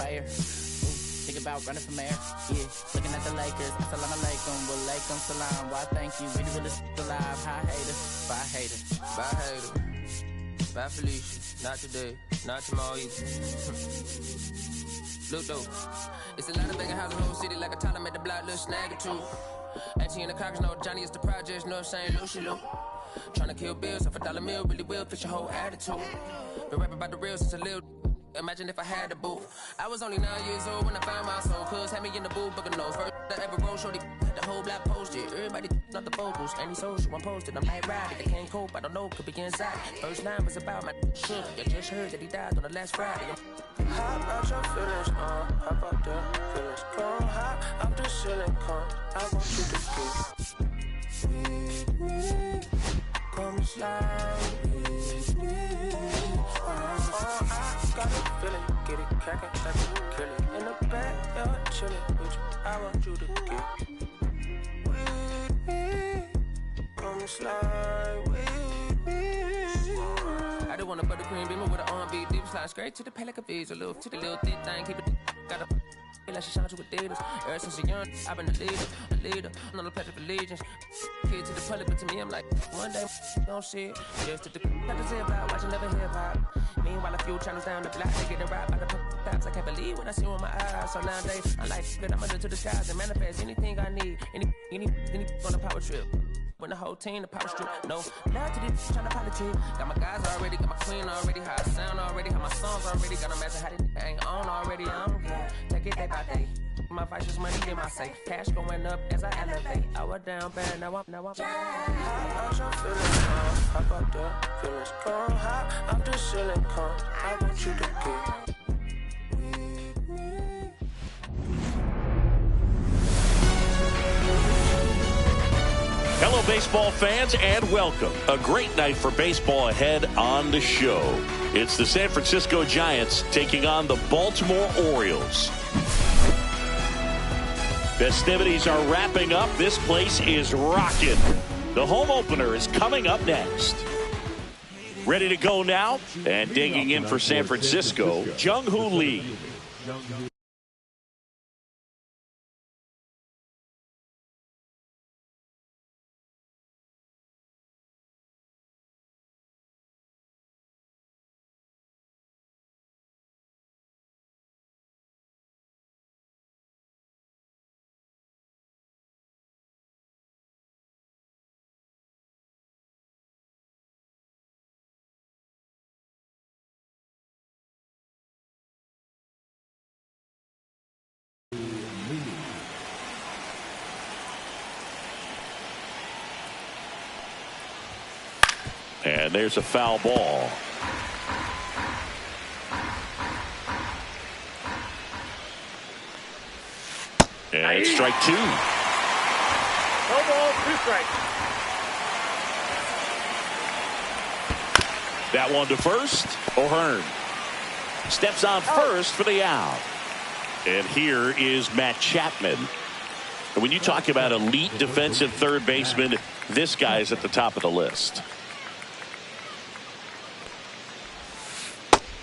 player. Think about running for mayor. Yeah, looking at the Lakers. Assalamu alaikum, walaikum salam. Why thank you, we the realest alive. Hi haters, bye haters. Bye hater, bye Felicia. Not today, not tomorrow either. Look though, it's a lot of banging houses, whole city like a toddler made the block little snag or two. Auntie and the cockers know Johnny is the projects, know what I'm saying? Lucy Lou. Tryna kill bills off $1 meal, really will fix your whole attitude. Been rapping about the real since a little. Imagine if I had a boo. I was only 9 years old when I found my soul. Cuz had me in the booth, booking nose. First I ever wrote, shorty, the whole block posted. Everybody not the vocals, any social, I'm posted. I'm like, ride, they can't cope, I don't know, could be inside. First line was about my shook. You just heard that he died on the last Friday. How about your feelings, how about the feelings? Come high, I'm the ceiling, come. I want you to get come slide with me. I got a feeling, get it crackin', let me kill it. In the back, you're chillin' with you. I want you to get with me. Come slide with me. I don't want a buttercream beamer with an R&B deep slide straight to the pay like a visa, little to the little thick thing, keep it got a feel like she shines with Adidas. Ever since a young, I've been a leader. I'm on the pledge of allegiance. Kid to the public, but to me, I'm like, one day, don't see it. Just to the got to say about watching never hip hop. Meanwhile, a few channels down the block, they getting robbed by the cops. I can't believe what I see with my eyes. So nowadays, I like good, I'm under to the skies and manifest anything I need. Any on a power trip. When the whole team, the power strip. No, now to this trying to politic. Got my guys already, got my queen already, how I sound already, how my songs already, got them as a how they ain't on already. I don't care. Take it day by day. My vice is money in my safe. Cash going up as I elevate. I was down bad, now I'm. How about your feelings, how about the feelings? Come high, I'm the ceiling, come. I want you to get. Hello, baseball fans, and welcome. A great night for baseball ahead on the show. It's the San Francisco Giants taking on the Baltimore Orioles. Festivities are wrapping up. This place is rocking. The home opener is coming up next. Ready to go now? And digging in for San Francisco, Jung-Hoo Lee. And there's a foul ball. And it's strike two. No ball, 2 strikes. That one to first. O'Hearn steps on first for the out. And here is Matt Chapman. And when you talk about elite defensive third baseman, this guy is at the top of the list.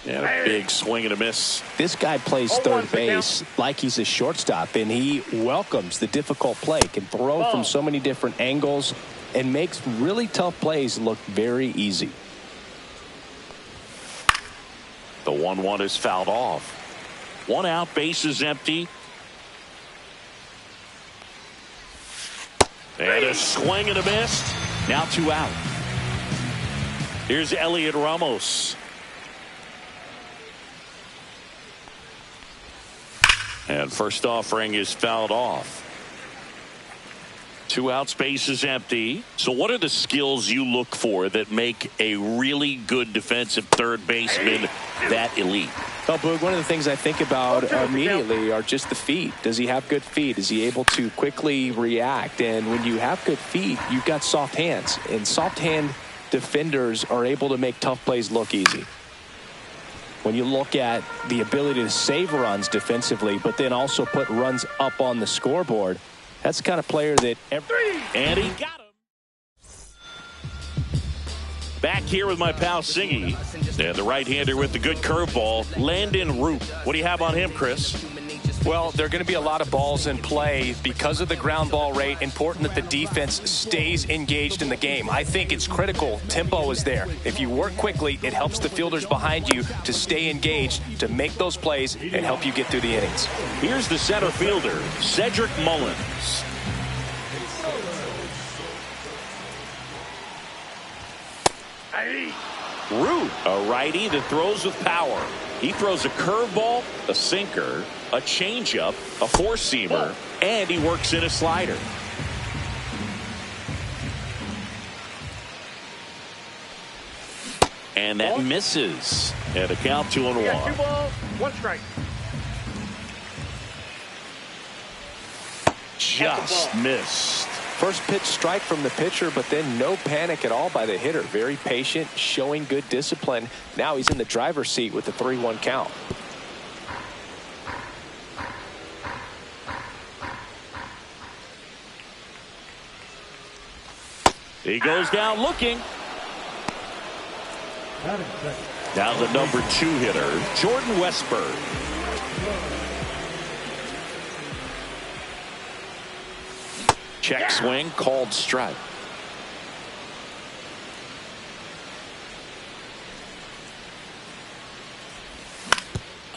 And a big swing and a miss. This guy plays third base like he's a shortstop, and he welcomes the difficult play, can throw from so many different angles, and makes really tough plays look very easy. The 1-1 is fouled off. 1 out, base is empty. And a swing and a miss. Now 2 out. Here's Elliot Ramos. And first offering is fouled off. 2 outs, base is empty. So what are the skills you look for that make a really good defensive third baseman that elite? Well, Boog, one of the things I think about immediately are just the feet. Does he have good feet? Is he able to quickly react? And when you have good feet, you've got soft hands. And soft hand defenders are able to make tough plays look easy. When you look at the ability to save runs defensively, but then also put runs up on the scoreboard, that's the kind of player that and he got him. Back here with my pal Singy. And the right-hander with the good curveball, Landon Root. What do you have on him, Chris? Well, there are going to be a lot of balls in play because of the ground ball rate. Important that the defense stays engaged in the game. I think it's critical. Tempo is there. If you work quickly, it helps the fielders behind you to stay engaged, to make those plays, and help you get through the innings. Here's the center fielder, Cedric Mullins. Root, a righty that throws with power. He throws a curveball, a sinker, a changeup, a four-seamer, and he works in a slider. And that misses. And a count 2-1. 2 balls, 1 strike. Just missed. First pitch strike from the pitcher, but then no panic at all by the hitter. Very patient, showing good discipline. Now he's in the driver's seat with the 3-1 count. He goes down looking. Now the number 2 hitter, Jordan Westburg. Check swing, called strike.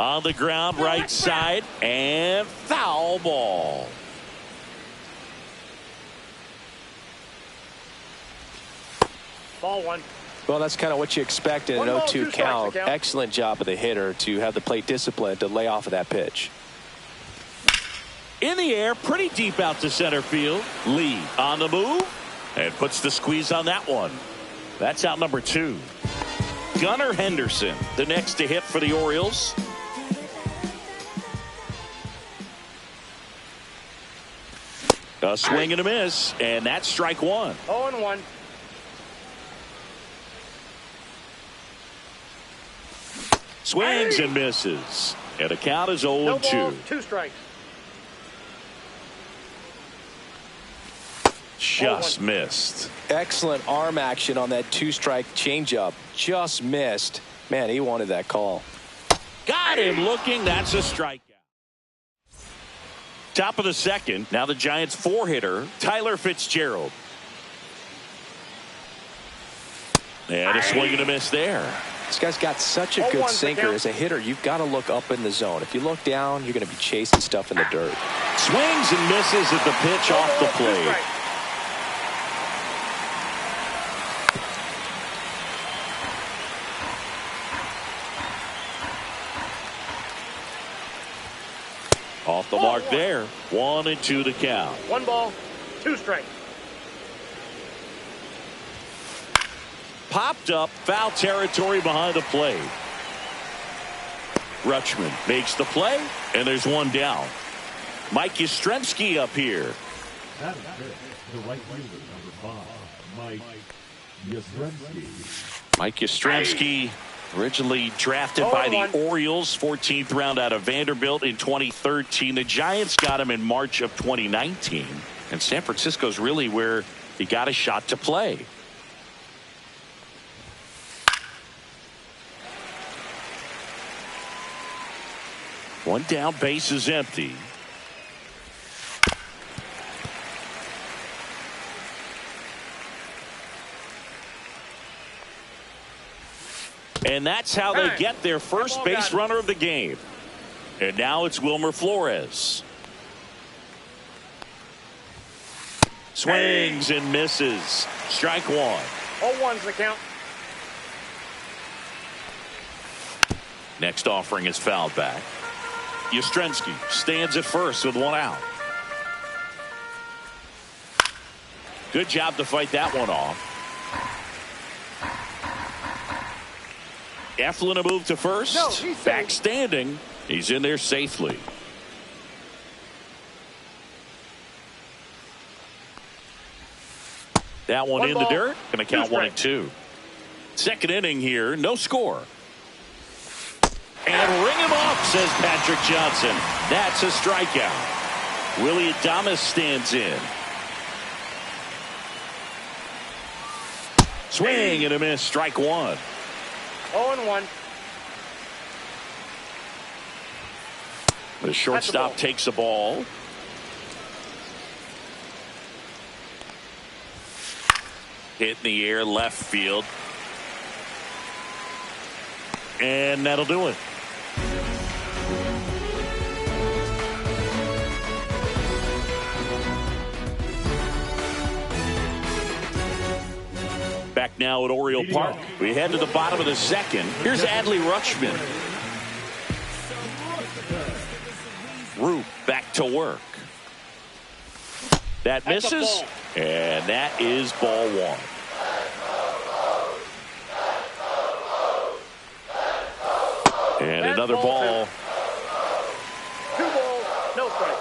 On the ground, right side, and foul ball. Ball 1. Well, that's kind of what you expect in an 0-2 count. Excellent job of the hitter to have the plate discipline to lay off of that pitch. In the air, pretty deep out to center field. Lee on the move and puts the squeeze on that one. That's out number 2. Gunnar Henderson, the next to hit for the Orioles. A swing and a miss, and that's strike 1. 0-1. Swings and misses, and the count is 0-2. No balls, 2 strikes. Just missed. Excellent arm action on that 2-strike changeup. Just missed. Man, he wanted that call. Got him looking. That's a strikeout. Top of the second. Now the Giants 4-hitter, Tyler Fitzgerald. And a swing and a miss there. This guy's got such a good sinker. As a hitter, you've got to look up in the zone. If you look down, you're going to be chasing stuff in the dirt. Swings and misses at the pitch off the plate. Off the mark there. 1-2 to count. 1 ball, 2 strikes. Popped up, foul territory behind the plate. Rutschman makes the play, and there's one down. Mike Yastrzemski up here. The right fielder, number 5, Mike Yastrzemski. Mike Yastrzemski, originally drafted by the Orioles, 14th round out of Vanderbilt in 2013. The Giants got him in March of 2019. And San Francisco's really where he got a shot to play. One down, base is empty. And that's how they get their first base runner of the game. And now it's Wilmer Flores. Swings and misses. Strike 1. 0-1's the count. Next offering is fouled back. Yastrzemski stands at first with 1 out. Good job to fight that one off. Eflin a move to first. Back standing. He's in there safely. That one in the dirt. Going to count 1-2. Second inning here. No score. And ring him off, says Patrick Johnson. That's a strikeout. Willy Adames stands in. Swing and a miss. Strike one. 0-1. The shortstop takes the ball. Hit in the air, left field. And that'll do it. Back now at Oriole Park. We head to the bottom of the second. Here's Adley Rutschman. Root back to work. That misses, and that is ball one. And another ball. 2 balls, no strike.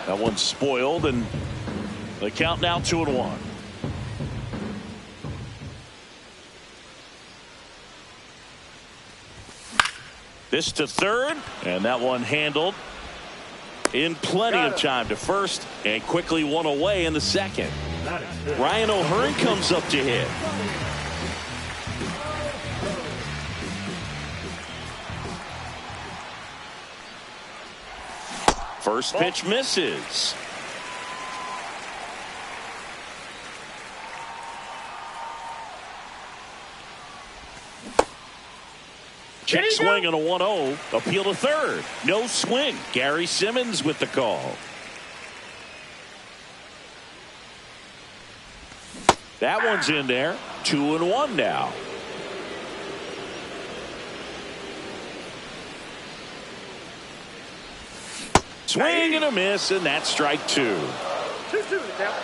That one's spoiled, and the count now 2-1. This to third, and that one handled in plenty of time to first, and quickly one away in the second. Ryan O'Hearn comes up to hit. First pitch misses. Check swing on a 1-0. Appeal to third. No swing. Gary Simmons with the call. That one's in there. 2-1 now. Swing and a miss, and that's strike two. 2-2 the count.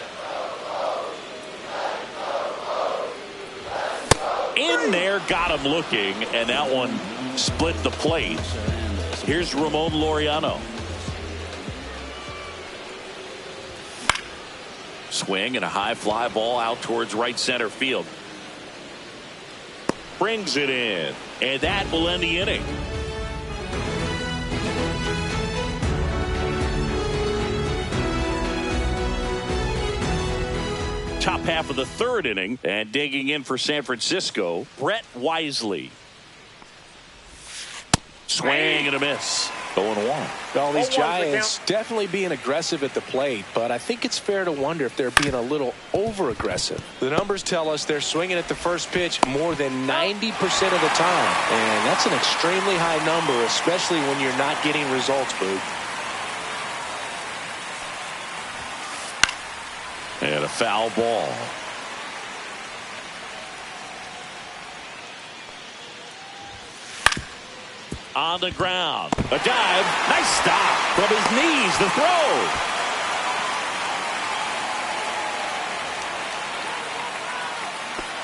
In there, got him looking, and that one split the plate. Here's Ramon Laureano. Swing and a high fly ball out towards right center field. Brings it in, and that will end the inning. Top half of the third inning, and digging in for San Francisco, Brett Wisely. Swing and a miss. 0-1. Well, these Giants definitely being aggressive at the plate, but I think it's fair to wonder if they're being a little over-aggressive. The numbers tell us they're swinging at the first pitch more than 90% of the time, and that's an extremely high number, especially when you're not getting results, Boog. And a foul ball. On the ground. A dive. Nice stop. From his knees, the throw.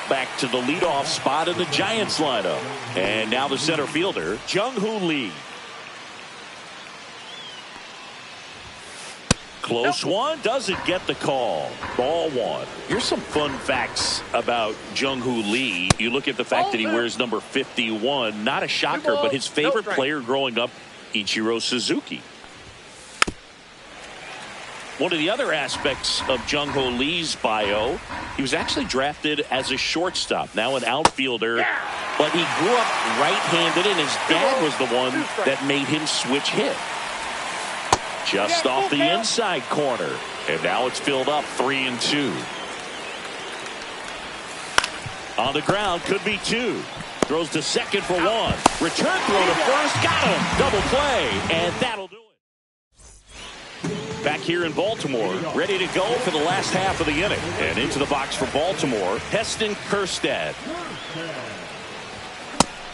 Back to the leadoff spot in the Giants lineup. And now the center fielder, Jung-Hoo Lee. Close one, doesn't get the call. Ball one. Here's some fun facts about Jung-Hoo Lee. You look at the fact that he wears number 51. Not a shocker, but his favorite player growing up, Ichiro Suzuki. One of the other aspects of Jung-Hoo Lee's bio, he was actually drafted as a shortstop, now an outfielder. But he grew up right-handed, and his dad was the one that made him switch hit. Just off the inside corner. And now it's filled up 3-2. On the ground, could be two. Throws to second for one. Return throw to first. Got him. Double play. And that'll do it. Back here in Baltimore, ready to go for the last half of the inning. And into the box for Baltimore, Heston Kjerstad.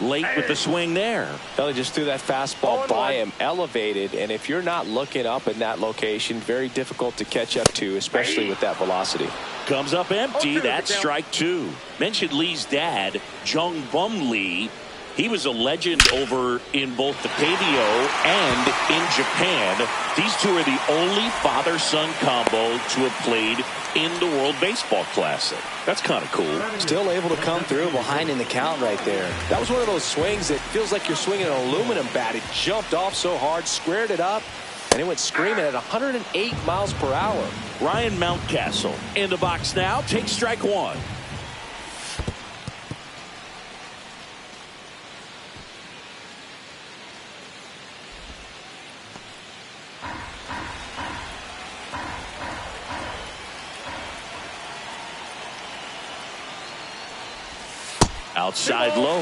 Late with the swing there. Well, he just threw that fastball by him, elevated, and if you're not looking up in that location, very difficult to catch up to, especially with that velocity. Comes up empty. That's strike two. Mentioned Lee's dad, Jung Bum Lee. He was a legend over in both the KBO and in Japan. These two are the only father-son combo to have played in the World Baseball Classic. That's kind of cool. Still able to come through behind in the count right there. That was one of those swings that feels like you're swinging an aluminum bat. It jumped off so hard, squared it up, and it went screaming at 108 miles per hour. Ryan Mountcastle in the box now. Takes strike one. Outside low,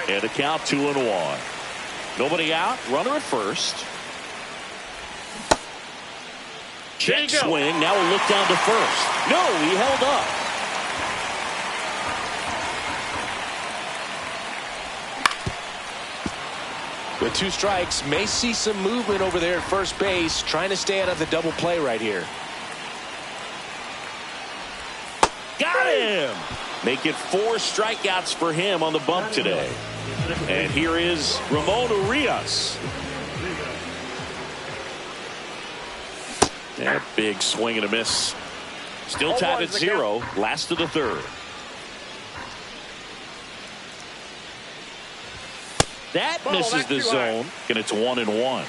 and a count 2-1. Nobody out, runner at first. Check swing, now a look down to first. No, he held up. With 2 strikes, may see some movement over there at first base, trying to stay out of the double play right here. Got him! Make it 4 strikeouts for him on the bump today. And here is Ramon Urias. That big swing and a miss. Still tied at 0. Last of the third. That misses the zone, and it's 1-1.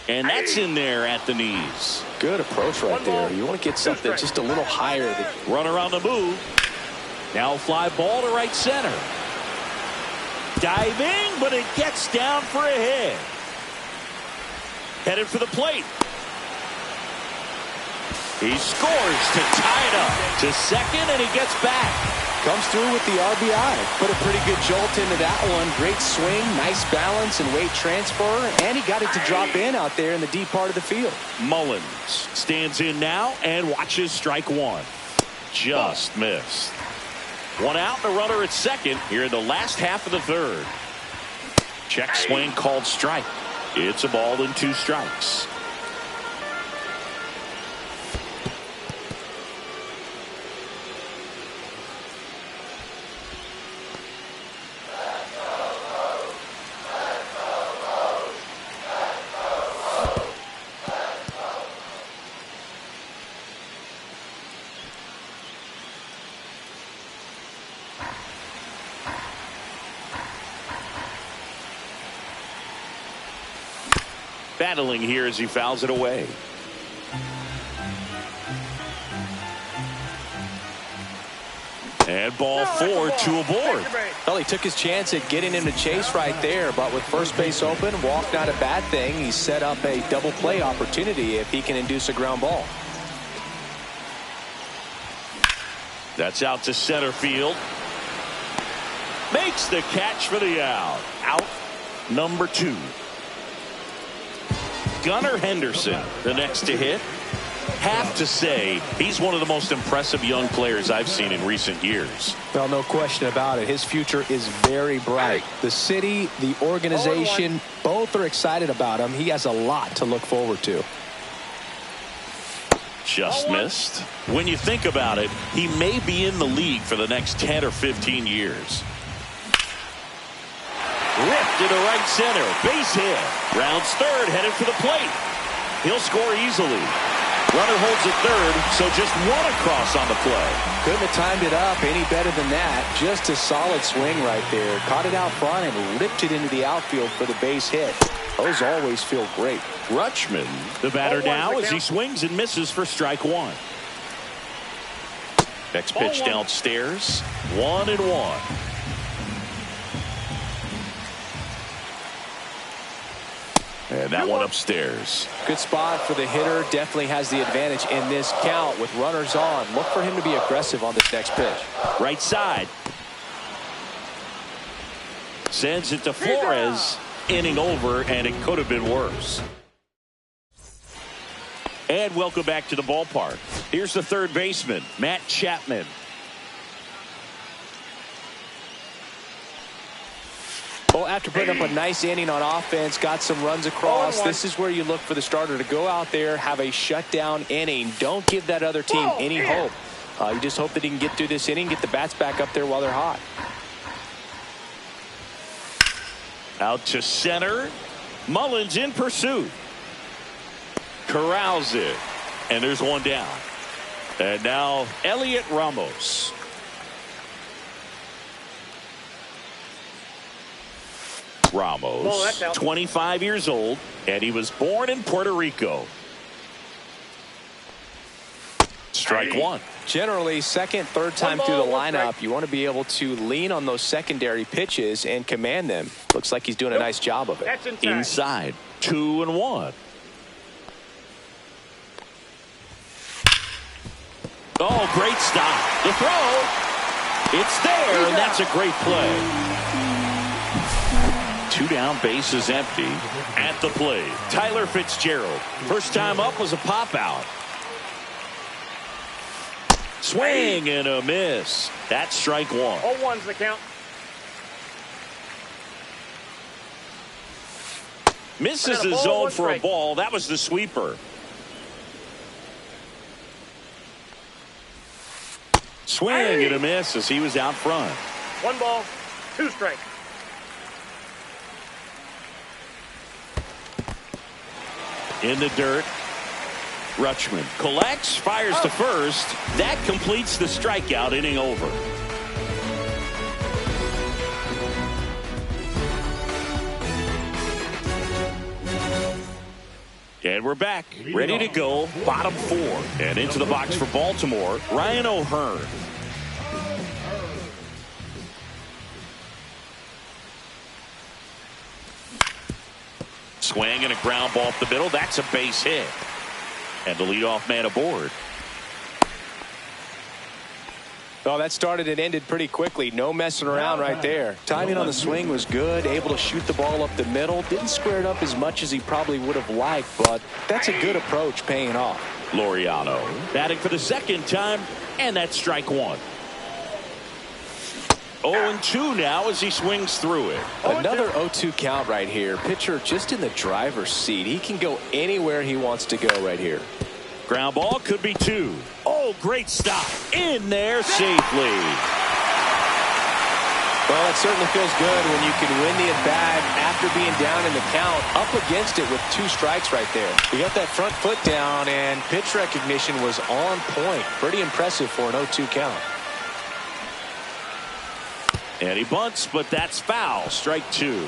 And that's in there at the knees. Good approach right there. You want to get something just a little higher. Runner on the move. Now fly ball to right center. Diving, but it gets down for a hit. Headed for the plate. He scores to tie it up to second, and he gets back. Comes through with the RBI. Put a pretty good jolt into that one. Great swing, nice balance and weight transfer. And he got it to drop in out there in the deep part of the field. Mullins stands in now and watches strike one. Just missed. One out and a runner at second here in the last half of the third. Check swing called strike. It's a ball and 2 strikes. Battling here as he fouls it away. And ball 4, 2 aboard. Well, he took his chance at getting him to chase right there, but with first base open, walk not a bad thing. He set up a double play opportunity if he can induce a ground ball. That's out to center field. Makes the catch for the out. Out number 2. Gunnar Henderson, the next to hit. Have to say, he's one of the most impressive young players I've seen in recent years. Well, no question about it. His future is very bright. The city, the organization, both are excited about him. He has a lot to look forward to. Just missed. When you think about it, he may be in the league for the next 10 or 15 years. Ripped into right center. Base hit. Rounds third, headed for the plate. He'll score easily. Runner holds at third, so just 1 across on the play. Couldn't have timed it up any better than that. Just a solid swing right there. Caught it out front and ripped it into the outfield for the base hit. Those always feel great. Rutschman, the batter now as he swings and misses for strike 1. Next pitch downstairs. 1-1. And that one upstairs. Good spot for the hitter. Definitely has the advantage in this count with runners on. Look for him to be aggressive on this next pitch. Right side. Sends it to Flores. Inning over, and it could have been worse. And welcome back to the ballpark. Here's the third baseman, Matt Chapman. Well, after putting up a nice inning on offense, got some runs across, this is where you look for the starter to go out there, have a shutdown inning. Don't give that other team any hope. You just hope that he can get through this inning, get the bats back up there while they're hot. Out to center. Mullins in pursuit. Corrals it. And there's one down. And now Elliot Ramos. Ramos, Ball, that's out. 25 years old, and he was born in Puerto Rico. Strike one. Generally, second, third time through the lineup, you want to be able to lean on those secondary pitches and command them. Looks like he's doing a nice job of it. That's Inside, 2-1. Oh, great stop. The throw. It's there, and that's a great play. 2 down, bases empty. At the plate, Tyler Fitzgerald. First time up was a pop out. Swing and a miss. That's strike one. 0-1's the count. Misses the zone for a ball. That was the sweeper. Swing and a miss as he was out front. 1 ball, 2 strikes. In the dirt. Rutschman collects, fires to first. That completes the strikeout, inning over. And we're back, ready to go, bottom 4. And into the box for Baltimore, Ryan O'Hearn. Swing and a ground ball up the middle. That's a base hit. And the leadoff man aboard. Well, that started and ended pretty quickly. No messing around right there. Timing on the swing was good. Able to shoot the ball up the middle. Didn't square it up as much as he probably would have liked, but that's a good approach paying off. Laureano batting for the second time, and that's strike one. 0-2 now as he swings through it. Another 0-2 count right here. Pitcher just in the driver's seat. He can go anywhere he wants to go right here. Ground ball could be 2. Oh, great stop. In there safely. Well, it certainly feels good when you can win the at-bat after being down in the count, up against it with 2 strikes right there. He got that front foot down, and pitch recognition was on point. Pretty impressive for an 0-2 count. And he bunts, but that's foul. Strike 2.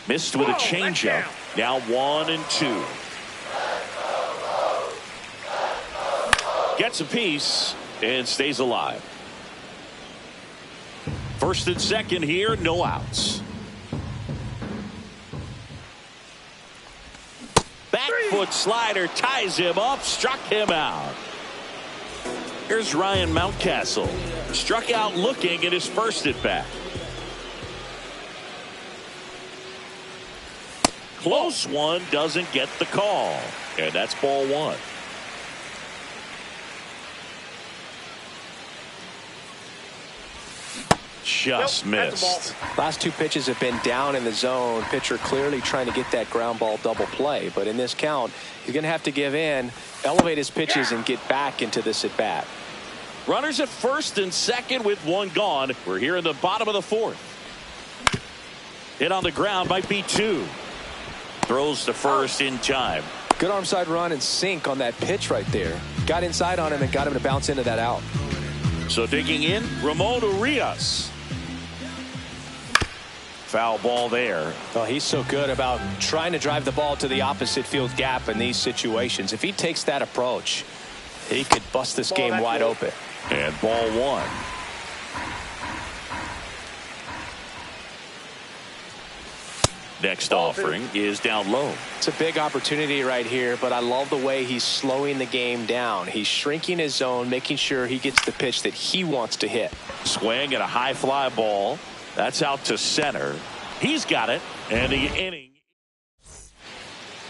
Missed with a changeup. Now 1-2. Gets a piece and stays alive. First and second here, no outs. Back foot slider ties him up, struck him out. Here's Ryan Mountcastle. Struck out looking at his first at bat. Close one, doesn't get the call. And that's ball 1. Just missed. Last 2 pitches have been down in the zone. Pitcher clearly trying to get that ground ball double play. But in this count, he's going to have to give in, elevate his pitches, and get back into this at bat. Runners at first and second with 1 gone. We're here in the bottom of the 4th. Hit on the ground might be 2. Throws to first in time. Good arm side run and sink on that pitch right there. Got inside on him and got him to bounce into that out. So digging in, Ramon Urias. Foul ball there. Well, he's so good about trying to drive the ball to the opposite field gap in these situations. If he takes that approach, he could bust this game wide open. And ball 1. Next offering is down low. It's a big opportunity right here, but I love the way he's slowing the game down. He's shrinking his zone, making sure he gets the pitch that he wants to hit. Swing at a high fly ball. That's out to center. He's got it. And the inning.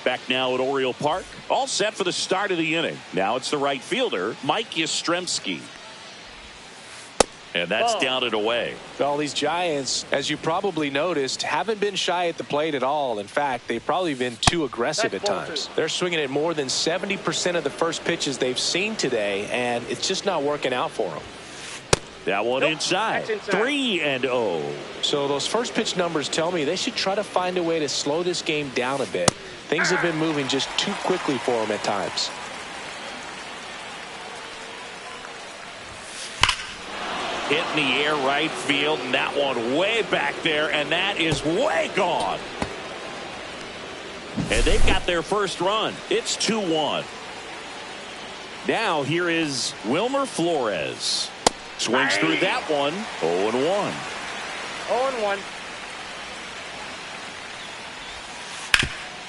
Back now at Oriole Park. All set for the start of the inning. Now it's the right fielder, Mike Yastrzemski. And that's down and away. Well, these Giants, as you probably noticed, haven't been shy at the plate at all. In fact, they've probably been too aggressive at times. They're swinging at more than 70% of the first pitches they've seen today, and it's just not working out for them. That one inside. 3-0. So those first pitch numbers tell me they should try to find a way to slow this game down a bit. Things have been moving just too quickly for them at times. hit in the air right field, and that one way back there, and that is way gone. And they've got their first run. It's 2-1. Now here is Wilmer Flores. Swings through that one. 0-1. 0-1.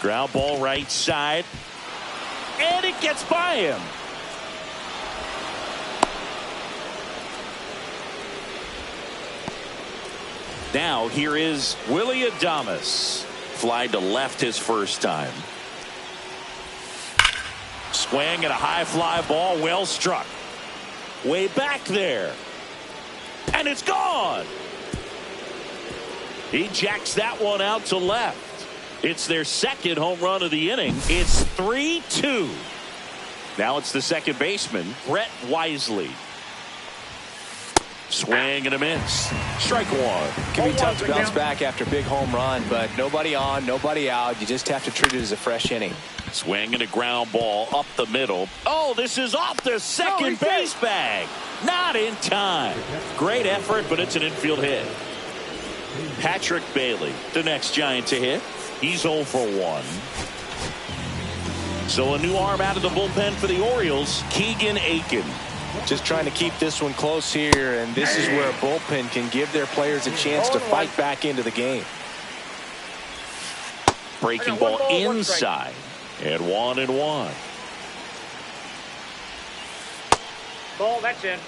Ground ball right side. And it gets by him. Now here is Willy Adames. Fly to left his first time. Swing and a high fly ball, well struck. Way back there. And it's gone. He jacks that one out to left. It's their second home run of the inning. It's 3-2. Now it's the second baseman, Brett Wisely. Swing and a miss. Strike one. Can be tough to bounce back after a big home run, but nobody on, nobody out. You just have to treat it as a fresh inning. Swing and a ground ball up the middle. Oh, this is off the second base bag. Not in time. Great effort, but it's an infield hit. Patrick Bailey, the next Giant to hit. He's 0 for 1. So a new arm out of the bullpen for the Orioles, Keegan Aiken. Just trying to keep this one close here, and this is where a bullpen can give their players a chance to fight back into the game. Breaking ball inside, and 1-1. Ball, that's in.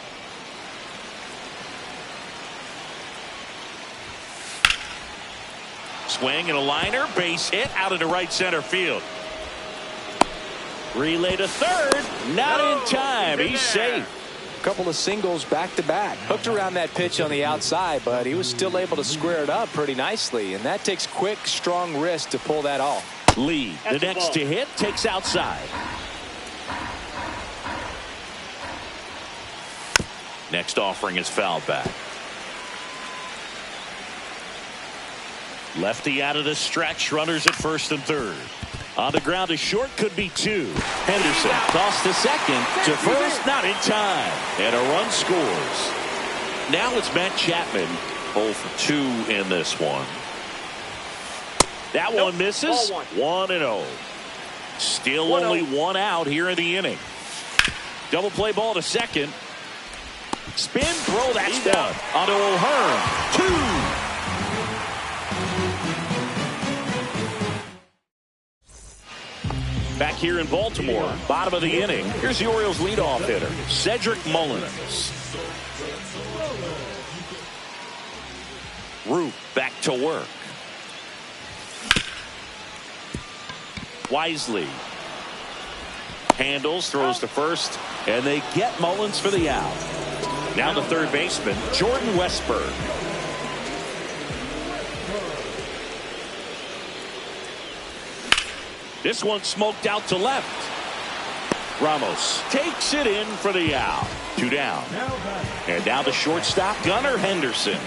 Swing and a liner, base hit out into right center field. Relay to third, not in time. He's safe. Couple of singles back to back. Hooked around that pitch on the outside, but he was still able to square it up pretty nicely, and that takes quick, strong wrist to pull that off. Lee, the next to hit, takes outside. Next offering is fouled back. Lefty out of the stretch, runners at first and third. On the ground to short, could be 2. Henderson tossed to second, to first, not in time. And a run scores. Now it's Matt Chapman, 0 for 2 in this one. That one misses. 1-0. Still only 1 out here in the inning. Double play ball to second. Spin, throw, that's one. Onto O'Hearn. 2. Back here in Baltimore, bottom of the inning. Here's the Orioles leadoff hitter, Cedric Mullins. Root back to work. Wisely handles, throws to first, and they get Mullins for the out. Now the third baseman, Jordan Westburg. This one smoked out to left. Ramos takes it in for the out. 2 down. And now the shortstop, Gunnar Henderson.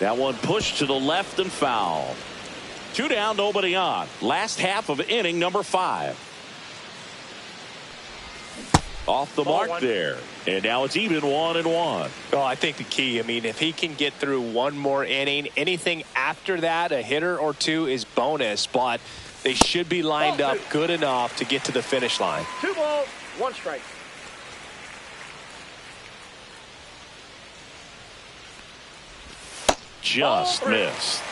That one pushed to the left and foul. 2 down, nobody on. Last half of inning number 5. Off the mark there. And now it's even 1-1. Oh, I think the key, I mean, if he can get through one more inning, anything after that, a hitter or 2 is bonus, but they should be lined up good enough to get to the finish line. 2 balls, 1 strike. Just missed.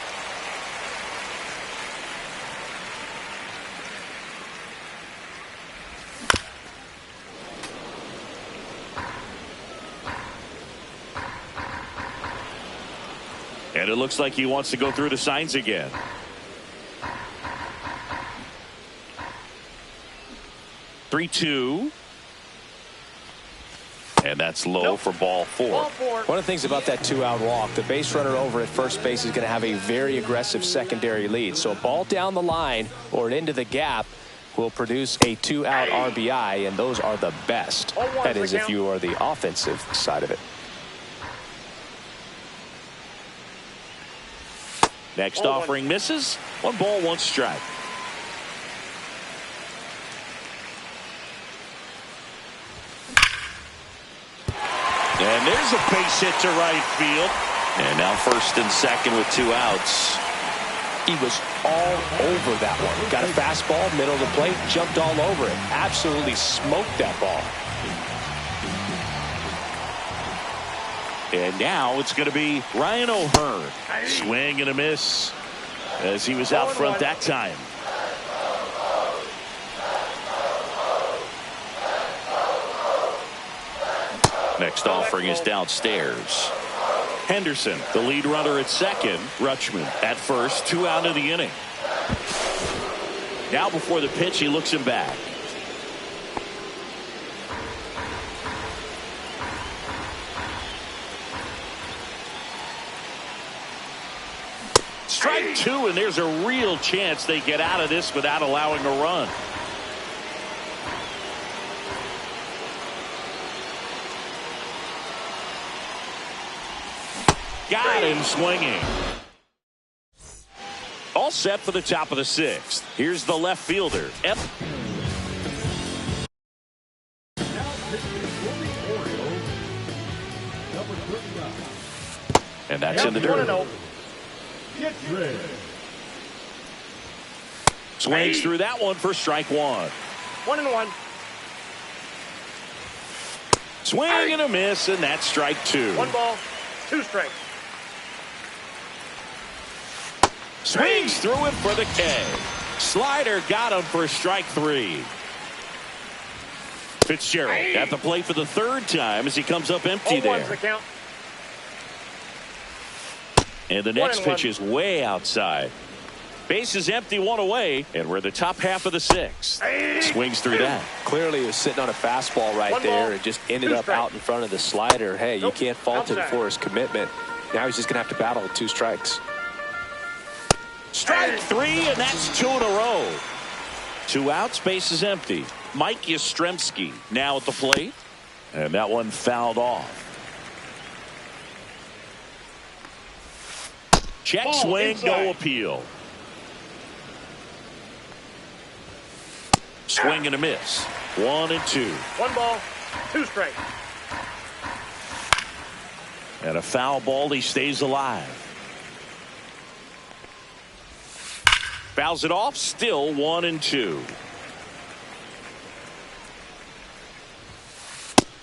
And it looks like he wants to go through the signs again. "3-2." And that's low for ball 4. One of the things about that 2-out walk, the base runner over at first base is going to have a very aggressive secondary lead. So a ball down the line or into the gap will produce a 2-out RBI, and those are the best. That is if you are the offensive side of it. Next offering misses. 1 ball, 1 strike. And there's a base hit to right field. And now first and second with 2 outs. He was all over that one. Got a fastball, middle of the plate, jumped all over it. Absolutely smoked that ball. And now it's going to be Ryan O'Hearn. Swing and a miss as he was out front that time. Next offering is downstairs. Henderson, the lead runner at second. Rutschman at first, 2 out of the inning. Now before the pitch, he looks him back. Strike 2, and there's a real chance they get out of this without allowing a run. Got him swinging. All set for the top of the 6th. Here's the left fielder. And that's in the dirt. Swings through that one for strike 1. 1-1. Swing and a miss, and that's strike 2. 1 ball, 2 strikes. Swings through it for the K. Slider got him for strike 3. Fitzgerald at the plate for the 3rd time as he comes up empty there. The count. And the next pitch is way outside. Base is empty, 1 away, and we're the top half of the 6th. Swings through that. Clearly he was sitting on a fastball right there and just ended up out in front of the slider. Hey, you can't fault him for his commitment. Now he's just going to have to battle with 2 strikes. Strike 3, and that's 2 in a row. 2 outs, base is empty. Mike Yastrzemski now at the plate, and that one fouled off. Check swing, no appeal. Swing and a miss. 1 and 2. 1 ball, 2 strikes. And a foul ball, he stays alive. Fouls it off, still 1 and 2.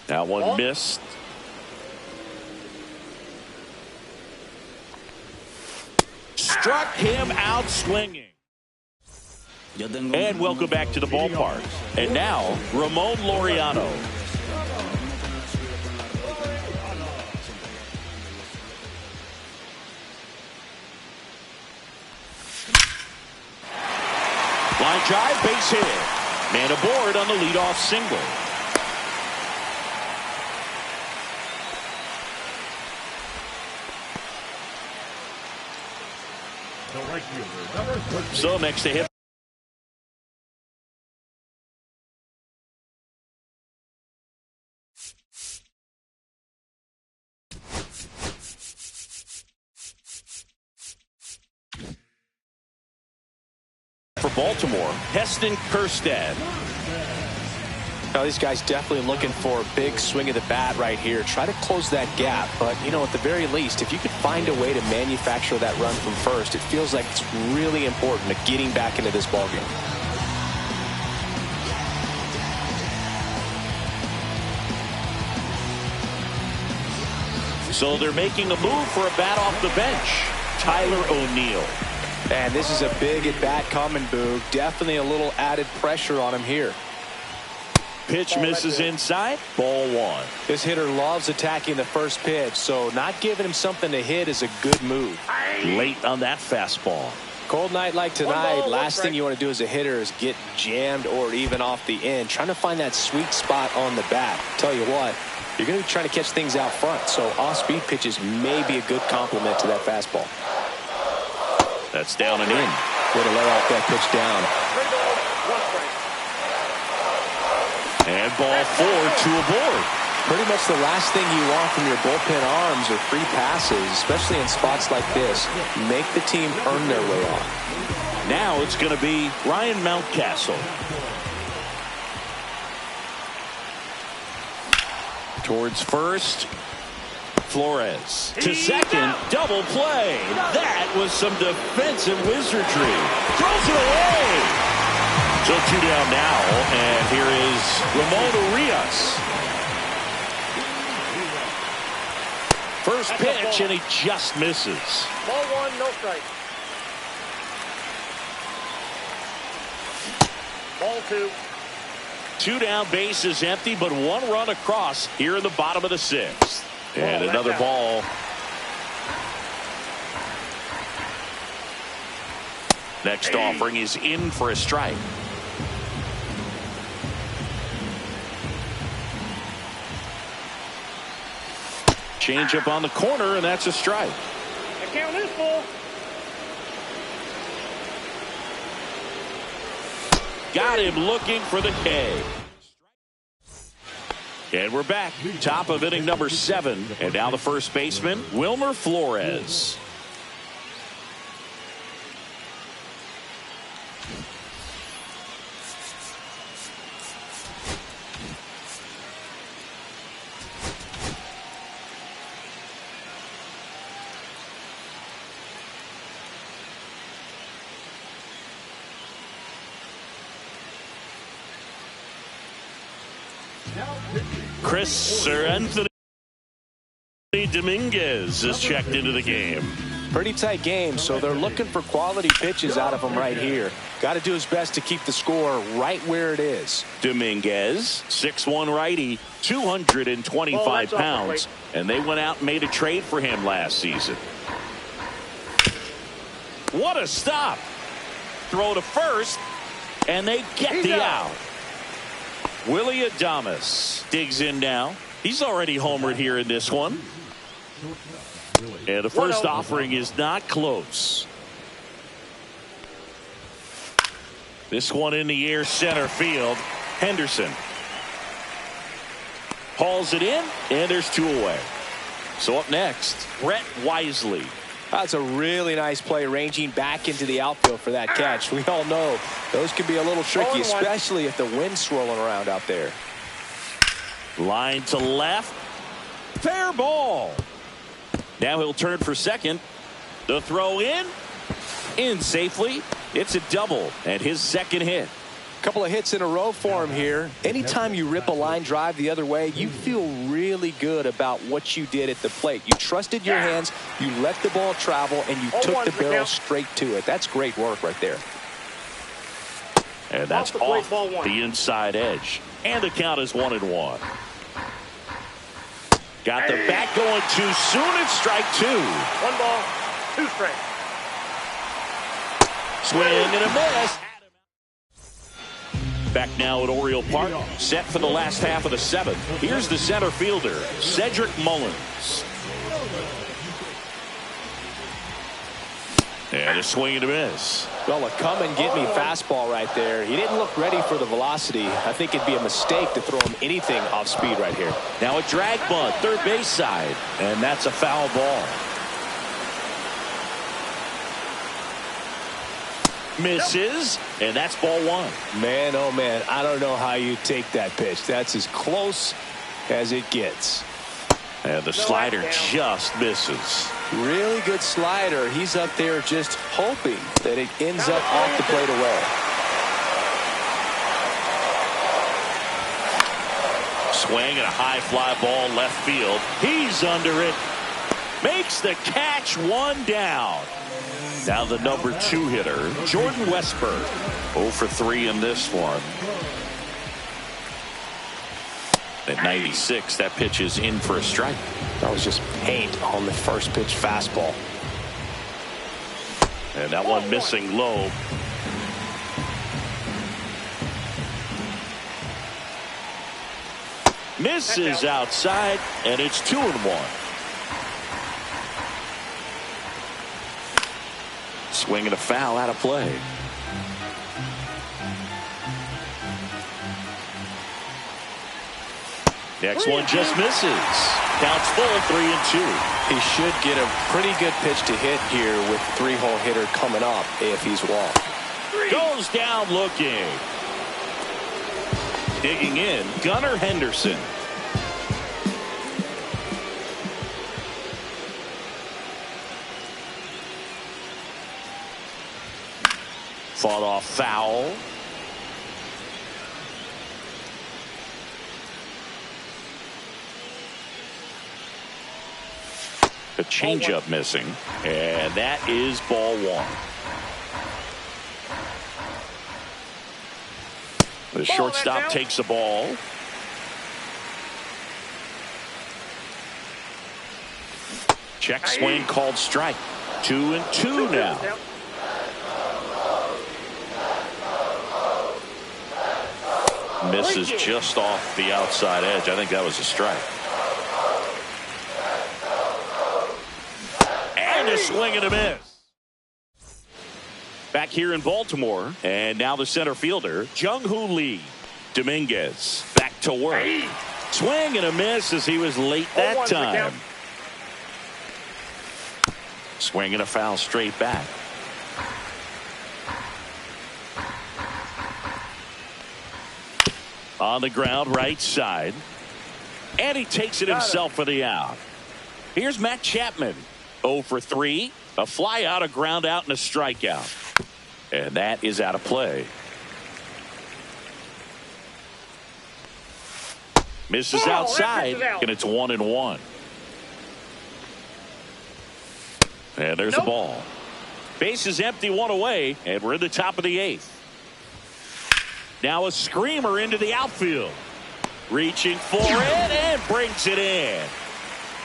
That one missed. Struck him out swinging. And welcome back to the ballpark. And now, Ramon Laureano. Line drive, base hit. Man aboard on the leadoff single. The right fielder, number 13. So next to hit. For Baltimore, Heston Kjerstad. Now, these guys definitely looking for a big swing of the bat right here. Try to close that gap. But, you know, at the very least, if you could find a way to manufacture that run from first, it feels like it's really important to getting back into this ballgame. So they're making a move for a bat off the bench. Tyler O'Neill. And this is a big at-bat coming, Boog. Definitely a little added pressure on him here. Pitch misses inside. Ball 1. This hitter loves attacking the first pitch, so not giving him something to hit is a good move. Late on that fastball. Cold night like tonight, last thing you want to do as a hitter is get jammed or even off the end. Trying to find that sweet spot on the bat. Tell you what, you're going to be trying to catch things out front, so off-speed pitches may be a good complement to that fastball. That's down and in. Way to lay off that pitch down. And ball 4, 2 aboard. Pretty much the last thing you want from your bullpen arms are free passes, especially in spots like this. Make the team earn their way off. Now it's going to be Ryan Mountcastle. Towards first. Flores to second. Double play. That was some defensive wizardry. Throws it away. So 2 down now. And here is Ramon Urias. First pitch, and he just misses. Ball 1, no strike. Ball 2. 2 down, base is empty, but 1 run across here in the bottom of the 6th. And another ball. Next offering is in for a strike. Change up on the corner, and that's a strike. The count is full. Got him looking for the K. And we're back. Top of inning number 7. And now the first baseman, Wilmer Flores. Sir Anthony Dominguez is checked into the game. Pretty tight game, so they're looking for quality pitches out of him right here. Got to do his best to keep the score right where it is. Dominguez, 6'1" righty, 225 pounds, and they went out and made a trade for him last season. What a stop. Throw to first, and they get the out. Willy Adames digs in now. He's already homered here in this one. And the first offering is not close. This one in the air, center field. Henderson hauls it in, and there's 2 away. So up next, Brett Wisely. That's a really nice play, ranging back into the outfield for that catch. We all know those can be a little tricky, especially if the wind's swirling around out there. Line to left. Fair ball. Now he'll turn for second. The throw in safely. It's a double and his second hit. Couple of hits in a row for him here. Anytime you rip a line drive the other way, you feel really good about what you did at the plate. You trusted your hands, you let the ball travel, and you took the barrel straight to it. That's great work right there. And that's off the inside edge. And the count is 1-1. Got the bat going too soon. It's strike 2. 1 ball, 2 strikes. Swing and a miss. Back now at Oriole Park, set for the last half of the 7th. Here's the center fielder, Cedric Mullins. And a swing and a miss. Well, a come and get me fastball right there. He didn't look ready for the velocity. I think it'd be a mistake to throw him anything off speed right here. Now a drag bunt, third base side, and that's a foul ball. Misses, and that's ball 1. Man, oh man, I don't know how you take that pitch. That's as close as it gets. And the slider just misses. Really good slider. He's up there just hoping that it ends up off the plate away. Swing and a high fly ball left field. He's under it. Makes the catch, 1 down. Now the number 2 hitter, Jordan Westburg. 0 for 3 in this one. At 96, that pitch is in for a strike. That was just paint on the first pitch fastball. And that one missing low. Misses outside, and it's 2-1. Swing and a foul out of play. Next one just misses. Counts full, 3-2. He should get a pretty good pitch to hit here with 3-hole hitter coming up if he's walked. Goes down looking. Digging in, Gunnar Henderson. Fought off foul. A changeup missing, and that is ball one. The shortstop takes the ball. Check swing called strike. 2-2 now. Misses just off the outside edge. I think that was a strike. And a swing and a miss. Back here in Baltimore, and now the center fielder, Jung-Hoo Lee. Dominguez back to work. Swing and a miss as he was late that time. Swing and a foul straight back. On the ground, right side. And he takes it himself for the out. Here's Matt Chapman. 0 for 3. A fly out, a ground out, and a strikeout. And that is out of play. Misses outside, and it's 1-1. And there's a ball. Base is empty, one away, and we're in the top of the 8th. Now a screamer into the outfield. Reaching for it and brings it in.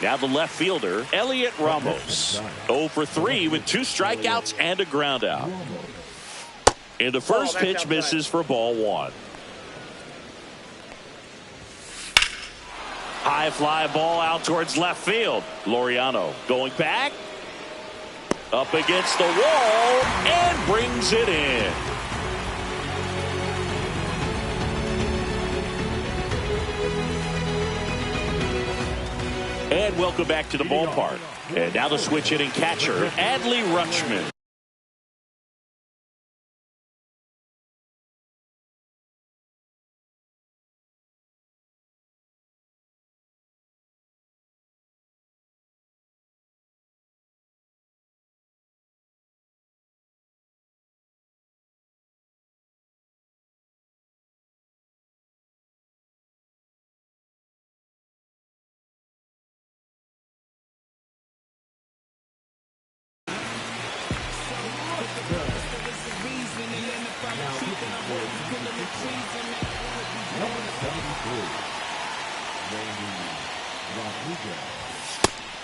Now the left fielder, Elliot Ramos. 0 for 3 with 2 strikeouts and a ground out. And the first pitch misses for ball one. High fly ball out towards left field. Laureano going back. Up against the wall and brings it in. And welcome back to the ballpark. And now the switch hitting catcher, Adley Rutschman.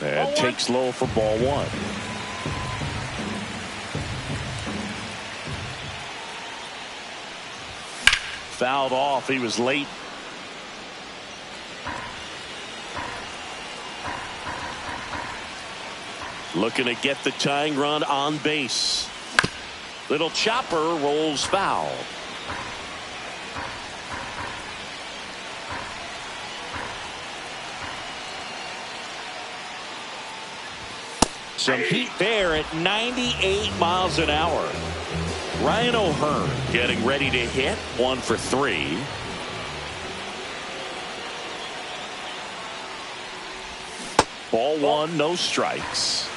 And takes low for ball one. Fouled off. He was late. Looking to get the tying run on base. Little chopper rolls foul. Some heat there at 98 miles an hour. Ryan O'Hearn getting ready to hit. 1 for 3. Ball one, no strikes.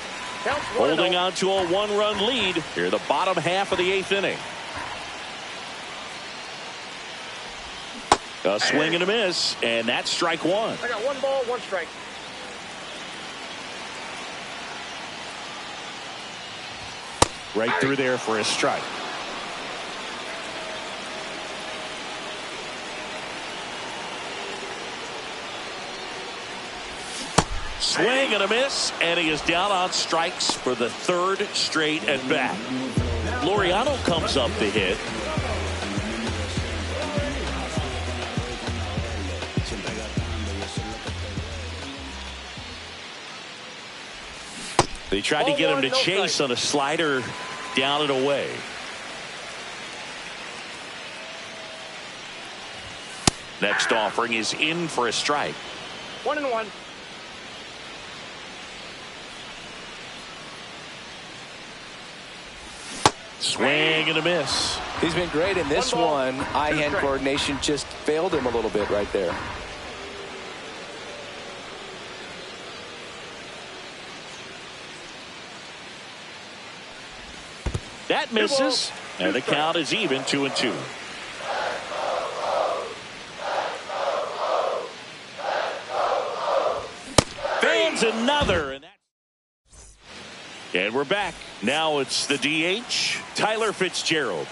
Holding on to a 1-run lead here, the bottom half of the 8th inning. A swing and a miss, and that's strike one. I got 1 ball, 1 strike. Right through there for a strike. Swing and a miss, and he is down on strikes for the 3rd straight at bat. Laureano comes up to hit. They tried to get him to chase on a slider down and away. Next offering is in for a strike. 1-1. Swing and a miss. He's been great in this one. Eye-hand coordination just failed him a little bit right there. That misses. And the count is even 2-2. Fans another. And we're back. Now it's the DH, Tyler Fitzgerald.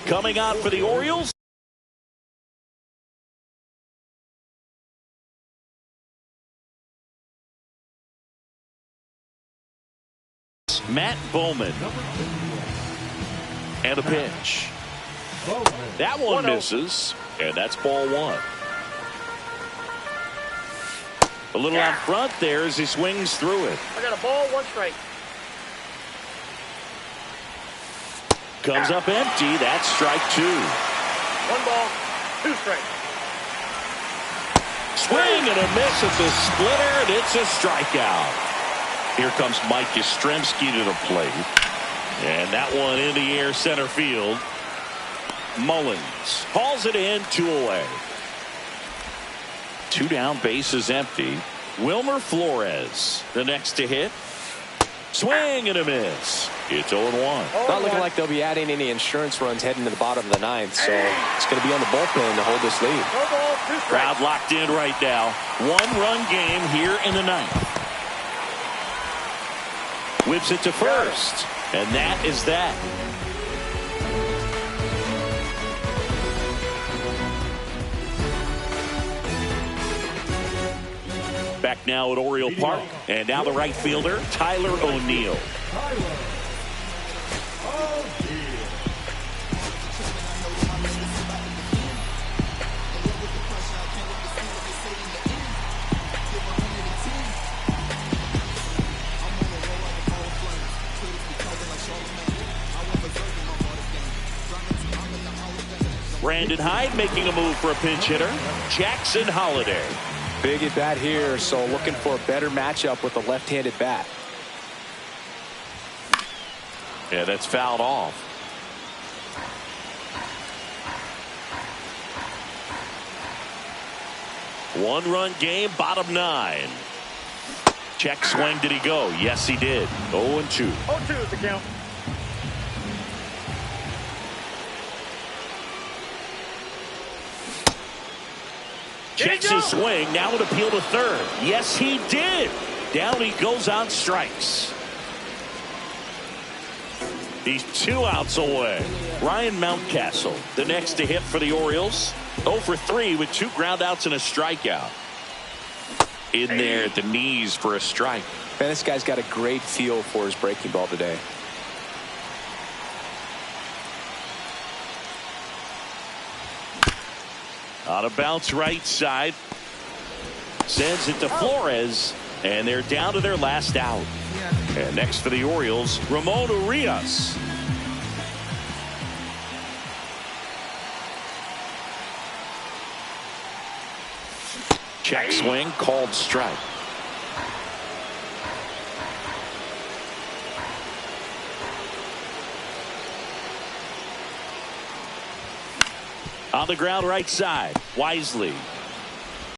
Coming out for the Orioles, Matt Bowman. And a pitch. That one misses, and that's ball one. A little out front there as he swings through it. I got a ball, 1 strike. Comes up empty. That's strike 2. 1 ball, 2 strikes. Swing and a miss at the splitter, and it's a strikeout. Here comes Mike Yastrzemski to the plate. And that one in the air center field. Mullins hauls it in, 2 away. 2 down, bases empty. Wilmer Flores, the next to hit. Swing and a miss. It's 0-1. Not looking like they'll be adding any insurance runs heading to the bottom of the 9th, so it's going to be on the bullpen to hold this lead. No ball, 2 strikes. Crowd locked in right now. 1-run game here in the 9th. Whips it to first. And that is that. Back now at Oriole Park. And now the right fielder, Tyler O'Neill. Brandon Hyde making a move for a pinch hitter, Jackson Holliday. Big at bat here, so looking for a better matchup with a left-handed bat. Yeah, that's fouled off. One-run game, bottom 9. Check swing, did he go? Yes, he did. 0-2. 0-2 is the count. Checks his swing, now an appeal to third. Yes, he did. Down he goes on strikes. He's 2 outs away. Ryan Mountcastle, the next to hit for the Orioles. 0 for 3 with 2 ground outs and a strikeout. In there at the knees for a strike. Man, this guy's got a great feel for his breaking ball today. On a bounce right side. Sends it to Flores. And they're down to their last out. And next for the Orioles, Ramon Urias. Check swing, called strike. On the ground right side, Wisely